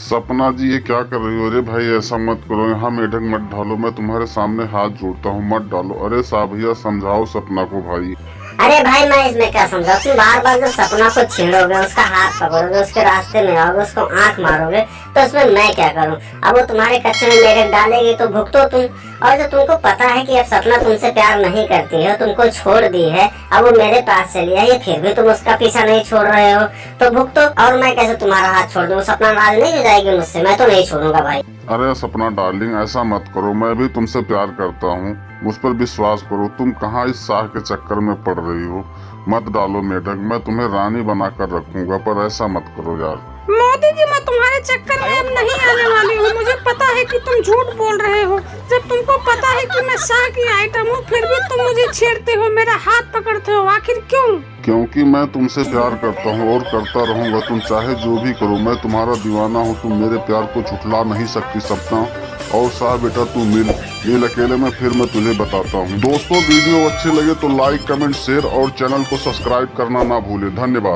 सपना जी ये क्या कर रही हो? अरे भाई ऐसा मत करो, यहाँ मेढक मत डालो, मैं तुम्हारे सामने हाथ जोड़ता हूँ, मत डालो। अरे साहब भैया समझाओ सपना को भाई। अरे भाई मैं इसमें क्या समझाऊं, तुम बार बार जो सपना को छेड़ोगे, उसका हाथ पकड़ोगे, उसके रास्ते में आओगे, उसको आंख मारोगे, तो उसमें मैं क्या करूं? अब वो तुम्हारे कच्चे में मेढक डालेगी तो भुगतो तुम। और जो तुमको पता है कि अब सपना तुमसे प्यार नहीं करती है, तुमको छोड़ दी है, अब वो मेरे पास चली आई है, फिर भी तुम उसका पीछा नहीं छोड़ रहे हो, तो भुगतो। और मैं कैसे तुम्हारा हाथ छोड़ दूं? सपना नाराज नहीं हो जाएगी मुझसे? मैं तो नहीं छोड़ूंगा भाई। अरे सपना डार्लिंग ऐसा मत करो, मैं भी तुमसे प्यार करता हूँ, मुझ पर विश्वास करो। तुम कहाँ इस शाह के चक्कर में पड़ रही हो? मत डालो मेढक, मैं तुम्हें रानी बनाकर रखूंगा, पर ऐसा मत करो यार। मोदी जी मैं तुम्हारे चक्कर में अब नहीं आने वाली हूँ। मुझे पता है कि तुम झूठ बोल रहे हो। जब तुमको पता है कि मैं शाह की आइटम हूँ, फिर भी तुम मुझे छेड़ते हो, मेरा हाथ पकड़ते हो, आखिर क्यों? क्योंकि मैं तुमसे प्यार करता हूँ और करता रहूंगा, तुम चाहे जो भी करो। मैं तुम्हारा दीवाना हूँ, तुम मेरे प्यार को झुठला नहीं सकती सपना। और शाह बेटा तू मिल अकेले में, फिर मैं तुझे बताता हूँ। दोस्तों वीडियो अच्छे लगे तो लाइक कमेंट शेयर और चैनल को सब्सक्राइब करना ना भूले। धन्यवाद।